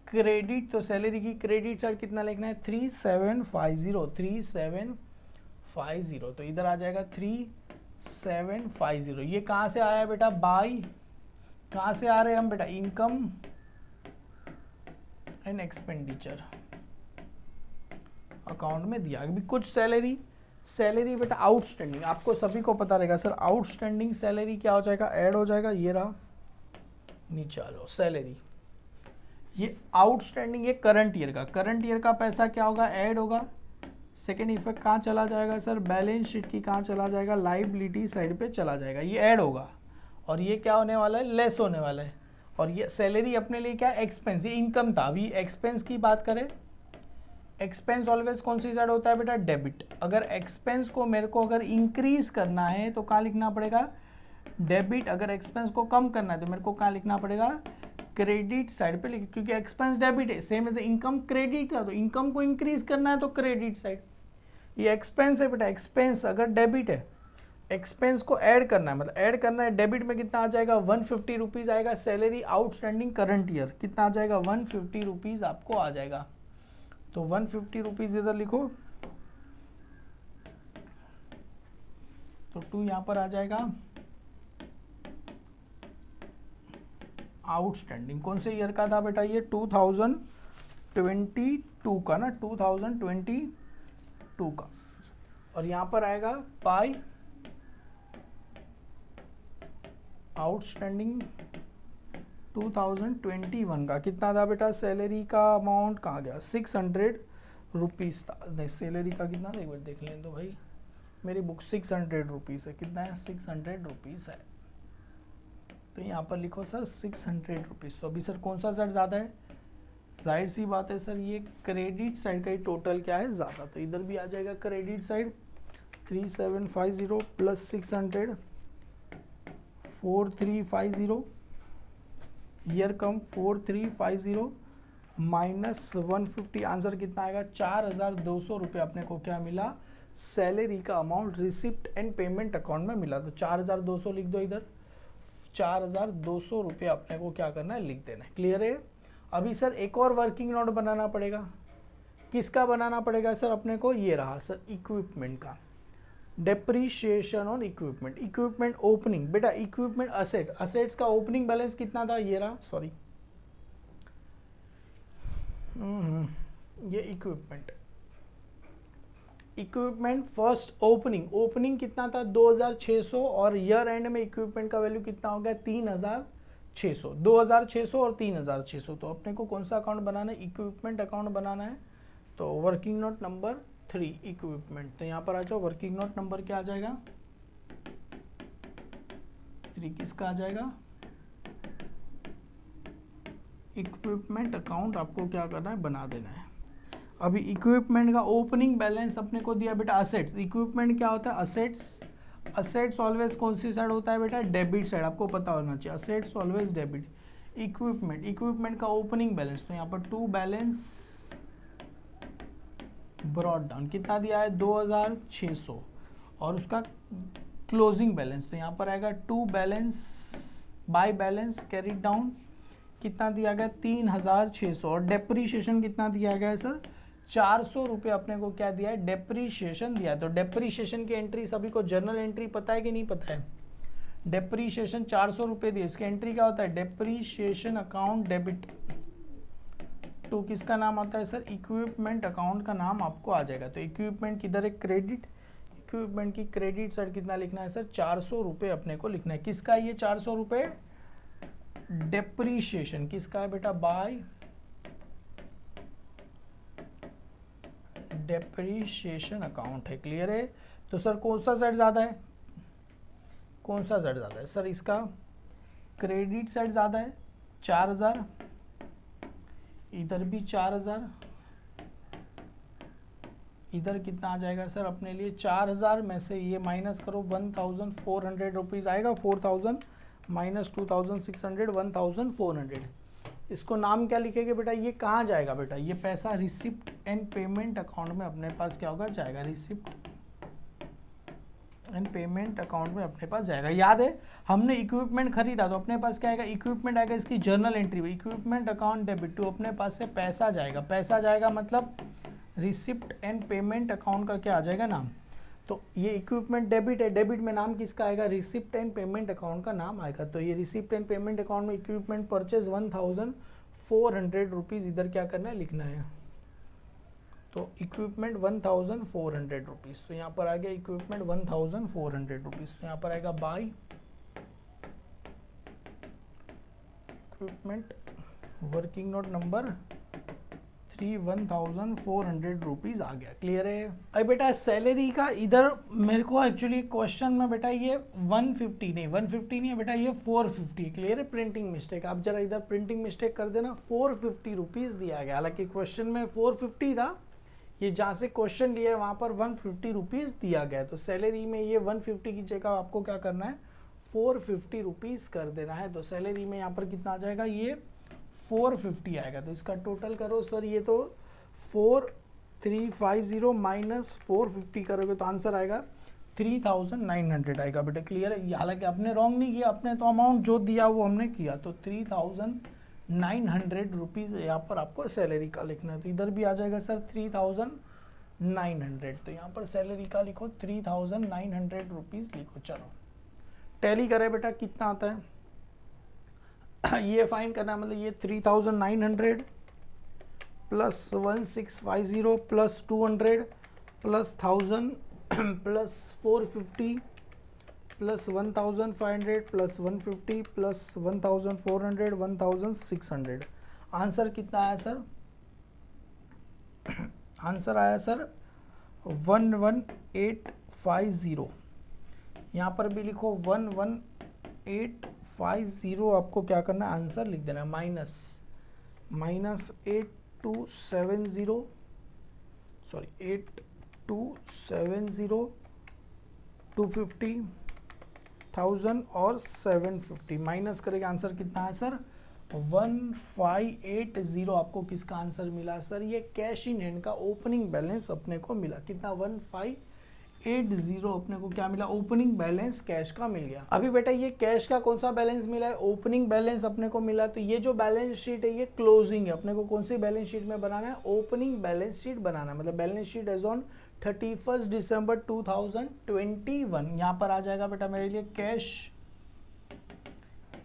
क्रेडिट, तो सैलरी की क्रेडिट साइड कितना लिखना है, 3750। तो इधर आ जाएगा 3750। ये कहाँ से आया बेटा, बाई, कहाँ से आ रहे हैं हम बेटा, इनकम एंड एक्सपेंडिचर अकाउंट में दिया। अभी कुछ सैलरी बेटा आउटस्टैंडिंग, आपको सभी को पता रहेगा सर, आउटस्टैंडिंग सैलरी क्या हो जाएगा, ऐड हो जाएगा। ये रहा नीचे लो सैलरी, ये आउटस्टैंडिंग, ये करंट ईयर का, करंट ईयर का पैसा क्या होगा, ऐड होगा। सेकेंड इफेक्ट कहाँ चला जाएगा सर, बैलेंस शीट की कहाँ चला जाएगा, लाइबिलिटी साइड पे चला जाएगा। ये ऐड होगा, और ये क्या होने वाला है, लेस होने वाला है। और ये सैलरी अपने लिए क्या, एक्सपेंस, ये इनकम था। अभी एक्सपेंस की बात करें, एक्सपेंस ऑलवेज कौन सी साइड होता है बेटा, डेबिट। अगर एक्सपेंस को मेरे को अगर इंक्रीज करना है तो कहाँ लिखना पड़ेगा, डेबिट। अगर एक्सपेंस को कम करना है तो मेरे को कहाँ लिखना पड़ेगा, क्रेडिट साइड पे लिख, क्योंकि एक्सपेंस डेबिट है, सेम एज इनकम क्रेडिट था, तो इनकम को इंक्रीज करना है तो क्रेडिट साइड। ये एक्सपेंस है बेटा, एक्सपेंस अगर डेबिट है, एक्सपेंस को ऐड करना है, मतलब ऐड करना है। डेबिट में कितना आ जाएगा, 150 रुपीज़ आएगा। सैलरी आउटस्टैंडिंग करंट ईयर कितना आ जाएगा, 150 रुपीज़ आपको आ जाएगा। तो 150 रुपीज़ इधर लिखो, तो 2 यहाँ पर आ जाएगा। आउटस्टैंडिंग कौन से ईयर का था बेटा, ये 2022 का ना, 2022 का। और यहाँ पर आएगा पाई आउटस्टैंडिंग 2021 का। कितना था बेटा, सैलरी का अमाउंट कहाँ गया, 600 रुपीज़ था। नहीं, सैलरी का कितना था एक बार देख लें तो भाई, मेरी बुक 600 रुपीज़ है, कितना है 600 रुपीज़ है, तो यहाँ पर लिखो सर 600 रुपीज़। तो अभी सर कौन सा साइड ज़्यादा है, जाहिर सी बात है सर ये क्रेडिट साइड का ही टोटल क्या है ज़्यादा, तो इधर भी आ जाएगा क्रेडिट साइड 3750 प्लस 600 4350, ईयर कम 4350 माइनस 150, आंसर कितना आएगा 4200 रुपये अपने को क्या मिला, सैलरी का amount receipt and payment account में मिला। तो 4200 लिख दो इधर, 4200 रुपये अपने को क्या करना है, लिख देना है। क्लियर है। अभी सर एक और वर्किंग नोट बनाना पड़ेगा, किसका बनाना पड़ेगा सर अपने को, ये रहा सर इक्विपमेंट का, depreciation on equipment, equipment opening, बेटा इक्विपमेंट असेट, असेट्स का ओपनिंग बैलेंस कितना था, ये रहा, सॉरी ये equipment, equipment first opening, opening कितना था 2600 और ईयर एंड में इक्विपमेंट का वैल्यू कितना हो गया 3600, 2600 और 3600। तो अपने को कौन सा अकाउंट बनाना है, इक्विपमेंट अकाउंट बनाना है। तो वर्किंग नोट नंबर 3 इक्विपमेंट, तो यहाँ पर आ जाओ, वर्किंग नोट नंबर क्या आ जाएगा 3, किसका आ जाएगा, इक्विपमेंट अकाउंट आपको क्या करना है, बना देना है। अभी इक्विपमेंट का ओपनिंग बैलेंस अपने को दिया बेटा असेट्स, इक्विपमेंट क्या होता है असेट्स, असेट्स ऑलवेज कौन सी साइड होता है बेटा, डेबिट साइड, आपको पता होना चाहिए, assets always debit. Equipment, equipment का ओपनिंग बैलेंस, तो यहाँ पर टू बैलेंस ब्रॉड डाउन कितना दिया है 2600 और उसका क्लोजिंग बैलेंस, तो यहाँ पर आएगा to balance by balance carried down कितना दिया गया 3600 और डेप्रीशिएशन कितना दिया गया है सर 400 रुपये अपने को क्या दिया है, डेप्रीशिएशन दिया है। तो डेप्रीशिएशन की एंट्री सभी को जर्नल एंट्री पता है कि नहीं पता है, डेप्रीशिएशन 400 रुपये दिए, इसकी एंट्री क्या होता है, डेप्रीशिएशन अकाउंट डेबिट टू किसका नाम आता है सर, इक्विपमेंट अकाउंट का नाम आपको आ जाएगा। तो इक्विपमेंट किधर है क्रेडिट, इक्विपमेंट की क्रेडिट साइड कितना लिखना है सर 400 रुपये अपने को लिखना है, किसका ये 400 रुपये, डेप्रीशिएशन किसका है बेटा, बाय डेप्रीशिएशन अकाउंट है। क्लियर है। तो सर कौन सा साइड ज्यादा है, कौन सा साइड ज्यादा है सर, इसका क्रेडिट साइड ज्यादा है 4000, इधर भी 4000, इधर कितना आ जाएगा सर अपने लिए 4000 में से ये माइनस करो 1400 रुपीज आएगा, 4000 माइनस 2600 1400। इसको नाम क्या लिखेंगे बेटा, ये कहाँ जाएगा बेटा, ये पैसा रिसिप्ट एंड पेमेंट अकाउंट में अपने पास क्या होगा, जाएगा, रिसिप्ट एंड पेमेंट अकाउंट में अपने पास जाएगा। याद है हमने इक्विपमेंट खरीदा तो अपने पास क्या आएगा, इक्विपमेंट आएगा, इसकी जर्नल एंट्री में इक्विपमेंट अकाउंट डेबिट टू अपने पास से पैसा जाएगा, पैसा जाएगा मतलब रिसिप्ट एंड पेमेंट अकाउंट का क्या आ जाएगा नाम। तो ये इक्विपमेंट डेबिट है, डेबिट में नाम किसका आएगा, रिसिप्ट एंड पेमेंट अकाउंट का नाम आएगा। तो ये रिसिप्ट एंड पेमेंट अकाउंट में इक्विपमेंट परचेज 1400 रुपीज़ इधर क्या करना है, लिखना है। तो इक्विपमेंट 1400 रुपीज़, तो यहाँ पर आ गया इक्विपमेंट 1400 रुपीज़, तो यहाँ पर आएगा by equipment working note number 1400 rupees आ गया। क्लियर है। अब बेटा सैलरी का इधर मेरे को एक्चुअली क्वेश्चन में बेटा ये 150 नहीं 150 नहीं है बेटा, ये 450 है। क्लियर है, प्रिंटिंग मिस्टेक, आप जरा इधर प्रिंटिंग मिस्टेक कर देना, 450 रुपीज़ दिया गया, हालांकि क्वेश्चन में 450 था, ये जहाँ से क्वेश्चन लिया है वहाँ पर 150 रुपीज़ दिया गया है। तो सैलरी में ये 150 की जगह आपको क्या करना है 450 रुपीज़ कर देना है। तो सैलरी में यहाँ पर कितना आ जाएगा, ये 450 आएगा। तो इसका टोटल करो सर, ये तो 4350 माइनस 450 करोगे तो आंसर आएगा 3900 आएगा बेटा। क्लियर है। हालांकि आपने रॉन्ग नहीं किया, अपने तो अमाउंट जो दिया वो हमने किया, तो 3900 रुपीज़ यहाँ पर आपको सैलरी का लिखना है। तो इधर भी आ जाएगा सर 3900, तो यहाँ पर सैलरी का लिखो 3900 रुपीज़ लिखो। चलो टैली करें बेटा, कितना आता है ये फाइंड करना है, मतलब ये 3900 plus 1650 plus 200 plus 1000 plus 450 plus 1500 plus 150 plus 1400 1600। Answer कितना आया सर, आंसर आया सर 1181 1850, यहाँ पर भी लिखो 11850, आपको क्या करना है, आंसर लिख देना है, माइनस 8270, सॉरी 8270, 250,000 और 750, माइनस करेगा, आंसर कितना है सर 1580। आपको किसका आंसर मिला सर, ये कैश इन हैंड का ओपनिंग बैलेंस अपने को मिला, कितना 1580 अपने को क्या मिला, ओपनिंग बैलेंस कैश का मिल गया। अभी बेटा ये कैश का कौन सा बैलेंस मिला है, ओपनिंग बैलेंस अपने को मिला, तो ये जो बैलेंस शीट है ये क्लोजिंग है, अपने को कौन सी बैलेंस शीट में बनाना है, ओपनिंग बैलेंस शीट बनाना है, मतलब बैलेंस शीट एज ऑन 31 दिसंबर 2021। यहाँ पर आ जाएगा बेटा मेरे लिए कैश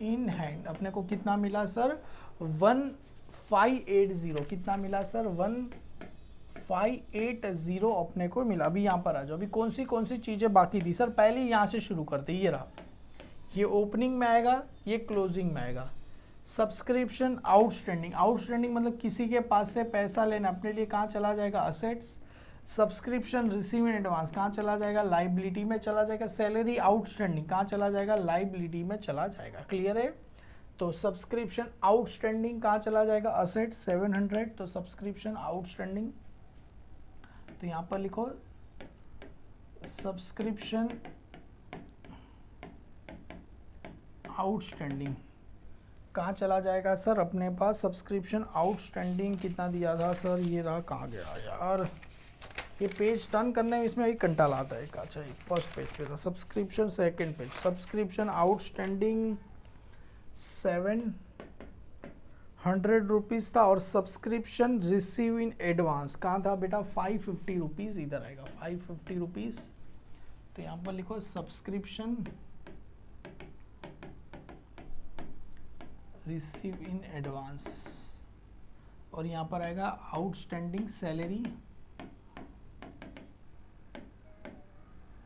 इन हैंड, अपने को कितना मिला सर 1580, कितना मिला सर 1580 अपने को मिला। अभी यहाँ पर आ जाओ, अभी कौन सी चीजें बाकी थी सर, पहले यहाँ से शुरू करते, ये रहा, ये ओपनिंग में आएगा, ये क्लोजिंग में आएगा। सब्सक्रिप्शन आउटस्टैंडिंग मतलब किसी के पास से पैसा लेना, अपने लिए कहाँ चला जाएगा, assets. Subscription receive in advance कहाँ चला जाएगा, लाइबिलिटी में चला जाएगा। सैलरी आउटस्टैंडिंग कहाँ चला जाएगा, लाइबिलिटी में चला जाएगा। क्लियर है, तो सब्सक्रिप्शन आउटस्टैंडिंग कहाँ चला जाएगा, असेट 700, तो सब्सक्रिप्शन आउटस्टैंडिंग, तो यहाँ पर लिखो सब्सक्रिप्शन आउटस्टैंडिंग कहाँ चला जाएगा सर, अपने पास सब्सक्रिप्शन आउटस्टैंडिंग कितना दिया था सर, ये रहा, कहाँ गया यार, ये पेज टर्न करने में इसमें एक घंटा लाता है। अच्छा फर्स्ट पेज पे था subscription, second page subscription outstanding 700 rupees था, और सब्सक्रिप्शन रिसीव इन एडवांस कहाँ था बेटा 550 रुपीज़, इधर आएगा 550 रुपीज़, तो यहाँ पर लिखो सब्सक्रिप्शन रिसीव इन एडवांस, और यहाँ पर आएगा आउटस्टैंडिंग सैलरी,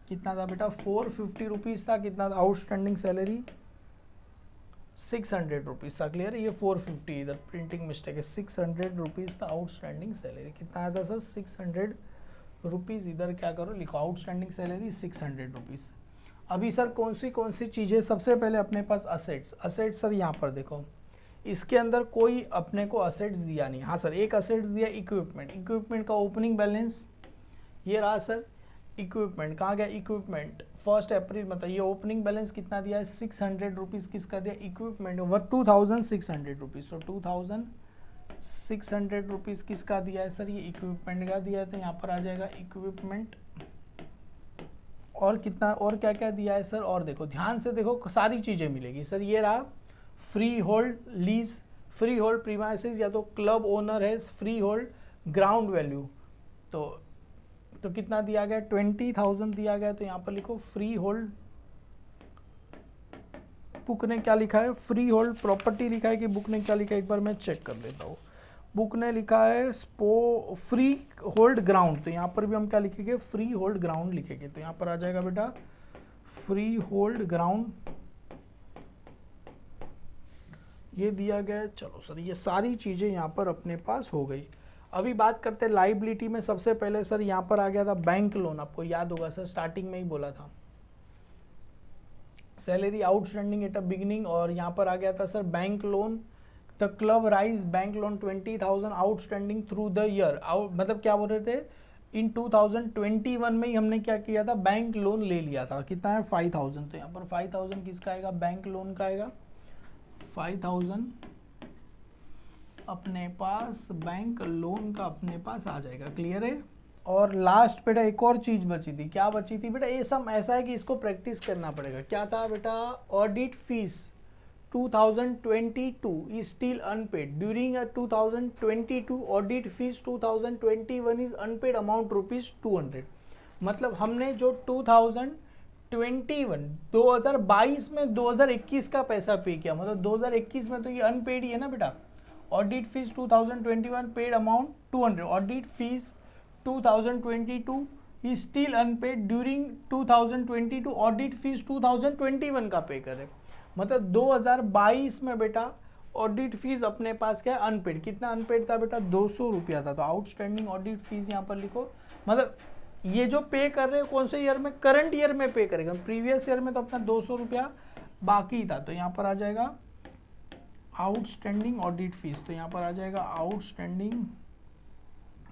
कितना था बेटा 450 रुपीज़ था, कितना था आउटस्टैंडिंग सैलरी 600 रुपीज़ था। क्लियर है, ये 450 इधर प्रिंटिंग मिस्टेक है, 600 रुपीज़ था आउटस्टैंडिंग सैलरी, कितना आया था सर 600 रुपीज़, इधर क्या करो लिखो आउटस्टैंडिंग सैलरी 600 रुपीज़। अभी सर कौन सी चीज़ें, सबसे पहले अपने पास असेट्स सर यहाँ पर देखो, इसके अंदर कोई अपने को असेट्स दिया नहीं। हाँ सर एक असेट्स दिया इक्विपमेंट का ओपनिंग बैलेंस ये रहा सर, इक्विपमेंट कहाँ गया, इक्विपमेंट 1 अप्रैल मतलब ये ओपनिंग बैलेंस कितना दिया है 600 रुपीज़, किसका दिया इक्विपमेंट, वह 2600 रुपीज़, तो 2600 रुपीज़ किसका दिया है सर, ये इक्विपमेंट का दिया है, तो यहाँ पर आ जाएगा इक्विपमेंट। और कितना, और क्या क्या दिया है सर, और देखो ध्यान से देखो सारी चीज़ें मिलेगी सर, ये रहा free hold lease, free hold premises, या तो क्लब ओनर है फ्री होल्ड ग्राउंड वैल्यू, तो कितना दिया गया 20,000 दिया गया, तो यहाँ पर लिखो फ्री होल्ड, बुक ने क्या लिखा है फ्री होल्ड प्रॉपर्टी लिखा है कि बुक ने क्या लिखा है, एक बार मैं चेक कर लेता हूँ। बुक ने लिखा है फ्री होल्ड ग्राउंड, तो यहाँ पर भी हम क्या लिखेंगे फ्री होल्ड ग्राउंड लिखेंगे, तो यहाँ पर आ जाएगा बेटा फ्री होल्ड ग्राउंड, ये दिया गया। चलो सर ये सारी चीज़ें यहाँ पर अपने पास हो गई। अभी बात करते हैं लाइबिलिटी में, सबसे पहले सर यहाँ पर आ गया था बैंक लोन, आपको याद होगा सर स्टार्टिंग में ही बोला था salary outstanding at a beginning, और यहाँ पर आ गया था sir bank loan, the club rise bank loan 20,000 outstanding through the year, मतलब क्या बोल रहे थे इन 2021 में ही हमने क्या किया था बैंक लोन ले लिया था, कितना है 5,000, तो यहाँ पर 5,000 किसका आएगा बैंक लोन का आएगा, 5,000 अपने पास बैंक लोन का अपने पास आ जाएगा। क्लियर है, और लास्ट बेटा एक और चीज बची थी, क्या बची थी बेटा, ये सब ऐसा है कि इसको प्रैक्टिस करना पड़ेगा। क्या था बेटा, audit fees 2022 is still unpaid during a 2022 audit fees 2021 is unpaid amount rupees 200, मतलब हमने जो 2022 में 2021 का पैसा पे किया, मतलब 2021 में तो ये अनपेड ही है ना बेटा। Audit fees 2021 paid amount 200, audit fees 2022 is still unpaid during 2022 audit fees 2021 का पे करे, मतलब 2022 में बेटा ऑडिट फीस अपने पास क्या है अनपेड, कितना अनपेड था बेटा 200 रुपया था, तो आउटस्टैंडिंग ऑडिट फीस यहाँ पर लिखो, मतलब ये जो पे कर रहे हो कौन से ईयर में, करंट ईयर में पे करेगा। प्रीवियस ईयर में तो अपना 200 रुपया बाकी था, तो यहाँ पर आ जाएगा आउटस्टैंडिंग ऑडिट फीस, तो यहाँ पर आ जाएगा आउटस्टैंडिंग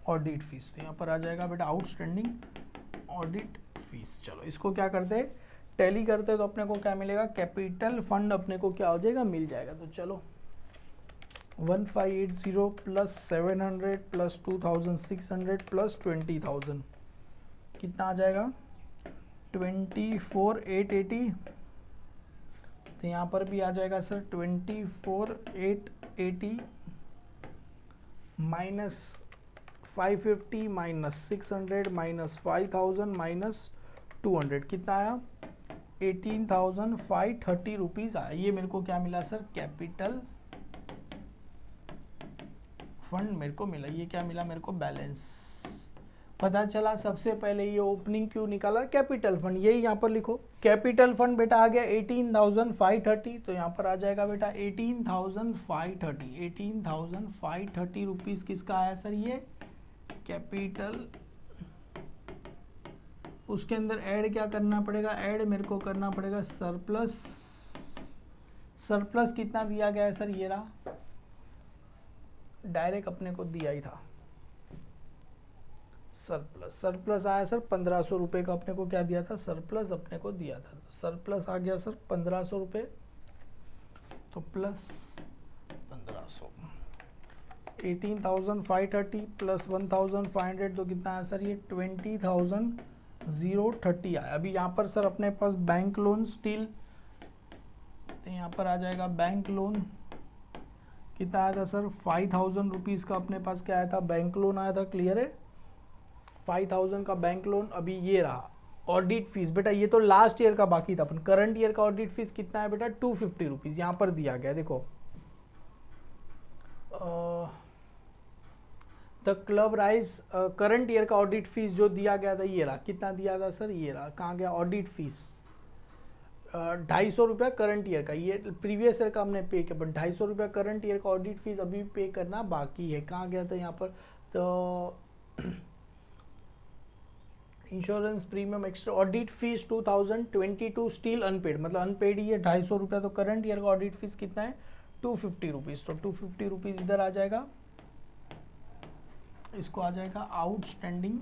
ऑडिट फीस, तो यहाँ पर आ जाएगा बेटा आउटस्टैंडिंग ऑडिट फीस। चलो इसको क्या करते हैं, टैली करते हैं, तो अपने को क्या मिलेगा, कैपिटल फंड अपने को क्या हो जाएगा, मिल जाएगा। तो चलो 1580 प्लस 700 प्लस 2600 प्लस 20,000 कितना आ जाएगा, 24,880। तो यहाँ पर भी आ जाएगा sir 24,880 minus 550 minus 600 minus 5,000 minus 200 कितना आया, 18,530 रुपीज़ आया। ये मेरे को क्या मिला सर, कैपिटल फंड मेरे को मिला। ये क्या मिला मेरे को, बैलेंस पता चला। सबसे पहले ये ओपनिंग क्यों निकाला, कैपिटल फंड, यही यहाँ पर लिखो। कैपिटल फंड बेटा आ गया 18,530, तो यहाँ पर आ जाएगा बेटा 18,530 रुपीज़ किसका आया सर, ये कैपिटल। उसके अंदर ऐड क्या करना पड़ेगा, ऐड मेरे को करना पड़ेगा सरप्लस। सरप्लस कितना दिया गया है सर, ये रहा, डायरेक्ट अपने को दिया ही था सरप्लस। सरप्लस आया सर 1500 रुपये का, अपने को क्या दिया था, सरप्लस अपने को दिया था। तो सरप्लस आ गया सर 1500 रुपये, तो प्लस 1500, 18,530 प्लस 1,500 तो कितना आया सर, ये 20,030 आया। अभी यहाँ पर सर अपने पास बैंक लोन स्टील, तो यहाँ पर आ जाएगा बैंक लोन कितना आया था सर, 5,000 रुपीज़ का अपने पास क्या आया था, बैंक लोन आया था। क्लियर है, 5,000 का बैंक लोन। अभी ये रहा ऑडिट फीस, बेटा ये तो लास्ट ईयर का बाकी था, अपन करंट ईयर का ऑडिट फीस कितना है बेटा, 250 रुपीज़ यहाँ पर दिया गया। देखो the club rise current year का ऑडिट फीस जो दिया गया था, ये रहा, कितना दिया था सर, ये रहा, कहाँ गया ऑडिट फीस, 250 रुपया करंट ईयर का। ये प्रीवियस ईयर का हमने पे किया, बट 250 रुपया करंट ईयर का ऑडिट फीस अभी पे करना बाकी है। कहाँ गया था यहाँ पर, तो insurance premium extra audit fees 2022 still unpaid, मतलब अनपेड ही है 250 रुपया। तो करंट ईयर का ऑडिट फीस कितना है, 250 रुपीज़, तो 250 रुपीज़ इधर आ जाएगा। इसको आ जाएगा आउटस्टैंडिंग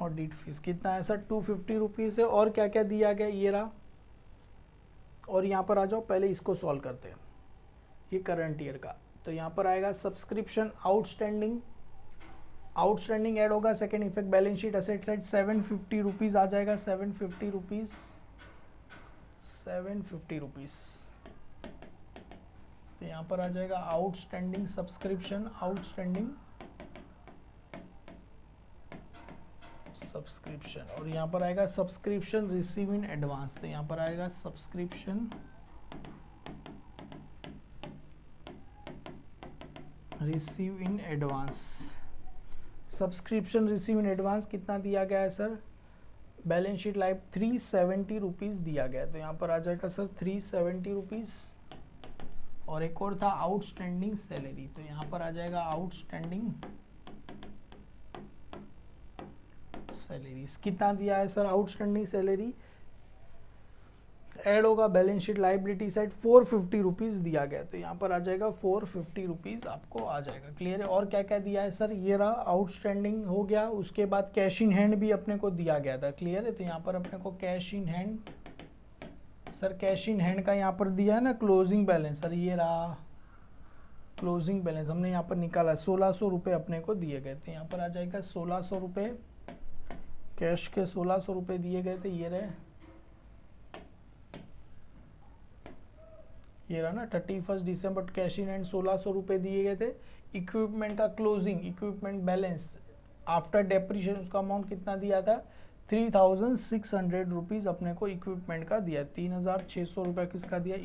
ऑडिट फीस कितना है सर, 250 रुपीज़ है। और क्या क्या दिया गया, ये रहा। और यहाँ पर आ जाओ, पहले इसको सॉल्व करते हैं, ये करंट ईयर का। तो यहाँ पर आएगा सब्सक्रिप्शन आउटस्टैंडिंग, आउटस्टैंडिंग ऐड होगा, second effect balance sheet asset side 750 rupees आ जाएगा, 750 रुपीज़, 750 रुपीज़। तो यहाँ पर आ जाएगा आउटस्टैंडिंग सब्सक्रिप्शन, आउटस्टैंडिंग सब्सक्रिप्शन। और यहाँ पर आएगा सब्सक्रिप्शन रिसीव इन एडवांस, तो यहाँ पर आएगा subscription receive in advance. Subscription receive in advance कितना दिया गया है sir, balance sheet live 370 rupees दिया गया है, तो यहाँ पर आ जाएगा सर 370 रुपीज़। और एक और था आउटस्टैंडिंग सैलरी, तो यहाँ पर आ जाएगा आउटस्टैंडिंग सैलरी कितना दिया है सर, आउटस्टैंडिंग सैलरी ऐड होगा balance sheet liability side 450 rupees दिया गया, तो यहाँ पर आ जाएगा 450 रुपीज़ आपको आ जाएगा। क्लियर है। और क्या क्या दिया है सर, ये रहा आउटस्टैंडिंग हो गया। उसके बाद कैश इन हैंड भी अपने को दिया गया था। क्लियर है। तो यहाँ पर अपने को cash in hand, sir cash in hand का यहाँ पर दिया है ना क्लोजिंग बैलेंस, सर ये रहा क्लोजिंग बैलेंस हमने यहाँ पर निकाला, 1600 रुपये अपने को दिए गए थे। यहाँ पर आ जाएगा 1600 रुपये, कैश के 1600 रुपये दिए गए थे, ये रहे, ये रहा ना 31 दिसंबर कैश इन हैंड 1600 रुपये दिए गए थे। इक्विपमेंट का closing equipment balance after depreciation उसका अमाउंट कितना दिया था, 3600 रुपीज़ अपने को इक्विपमेंट का दिया। 3600 रुपये किसका दिया,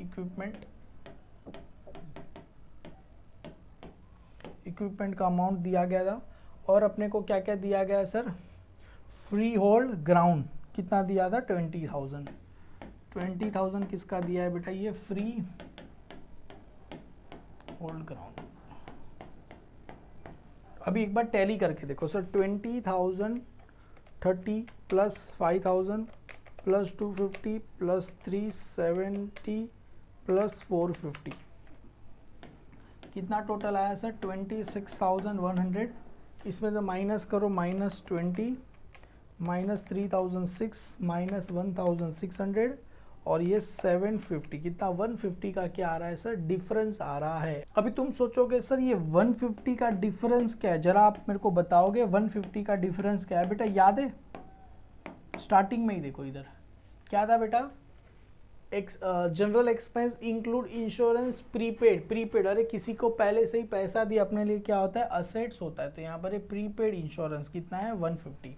इक्विपमेंट का अमाउंट दिया गया था। और अपने को क्या क्या दिया गया सर, फ्री होल्ड ग्राउंड कितना दिया था, 20,000 किसका दिया है बेटा, ये फ्री होल्ड ग्राउंड अभी एक बार टैली करके देखो sir, 20,030 plus 5,000 plus 250 plus 370 plus 450, कितना टोटल आया सर? 26,100। इसमें से माइनस करो, -20 माइनस 3,006 माइनस 1,600 और ये 750, कितना 150 का क्या आ रहा है सर? डिफरेंस आ रहा है। अभी तुम सोचोगे सर ये 150 का डिफरेंस क्या है, जरा आप मेरे को बताओगे 150 का डिफरेंस क्या है? बेटा याद है, स्टार्टिंग में ही देखो इधर क्या था बेटा, general expense include insurance prepaid, अरे किसी को पहले से ही पैसा दिया अपने लिए, क्या होता है? असेट्स होता है। तो यहाँ पर प्रीपेड इंश्योरेंस कितना है? 150।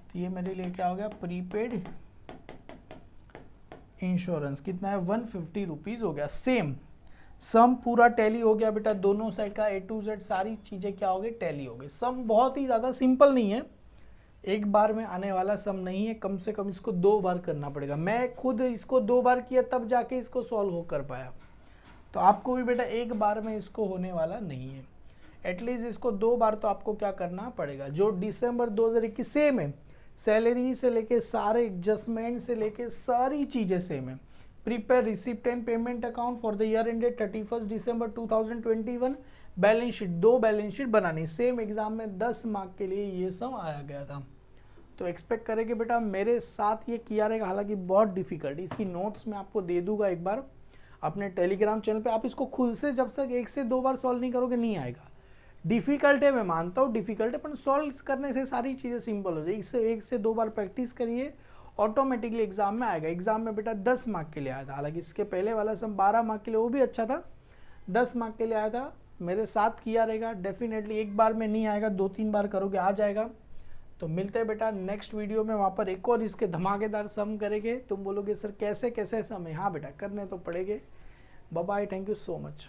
तो ये मेरे लिए क्या हो गया? प्रीपेड इंश्योरेंस कितना है? 150 रुपीज़ हो गया। सेम सम पूरा टैली हो गया बेटा, दोनों साइड का A to Z सारी चीज़ें क्या हो गई? टैली हो गई। सम बहुत ही ज़्यादा सिंपल नहीं है, एक बार में आने वाला सम नहीं है, कम से कम इसको 2 बार करना पड़ेगा। मैं खुद इसको 2 बार किया तब जाके इसको सॉल्व हो कर पाया, तो आपको भी बेटा एक बार में इसको होने वाला नहीं है, एटलीस्ट इसको 2 बार तो आपको क्या करना पड़ेगा। जो दिसंबर 2021 सेम है, सैलरी से लेके सारे एडजस्टमेंट से लेके सारी चीज़ें सेम है। Prepare receipt and payment account for the year ended 31 December 2021, balance sheet, 2 balance sheet बनानी। सेम एग्जाम में 10 मार्क के लिए ये सब आया गया था। तो एक्सपेक्ट करें कि बेटा मेरे साथ ये किया रहेगा, हालांकि बहुत डिफिकल्ट, इसकी नोट्स मैं आपको दे दूंगा एक बार अपने टेलीग्राम चैनल पे। आप इसको खुद से जब तक 1 से 2 बार सॉल्व नहीं करोगे नहीं आएगा। डिफिकल्ट है, मैं मानता हूँ डिफिकल्ट है, पर सॉल्व करने से सारी चीज़ें सिंपल हो जाएगी। इससे 1 से 2 बार प्रैक्टिस करिए, ऑटोमेटिकली एग्जाम में आएगा। एग्जाम में बेटा 10 मार्क के लिए आया था, हालांकि इसके पहले वाला सम 12 मार्क के लिए, वो भी अच्छा था, 10 मार्क के लिए आया था। मेरे साथ किया रहेगा, डेफिनेटली एक बार में नहीं आएगा, 2-3 बार करोगे आ जाएगा। तो मिलते हैं बेटा नेक्स्ट वीडियो में, वहाँ पर एक और इसके धमाकेदार सम करेंगे। तुम बोलोगे सर कैसे कैसे सम है, हाँ बेटा करने तो पड़ेंगे। Bye bye, thank you so much.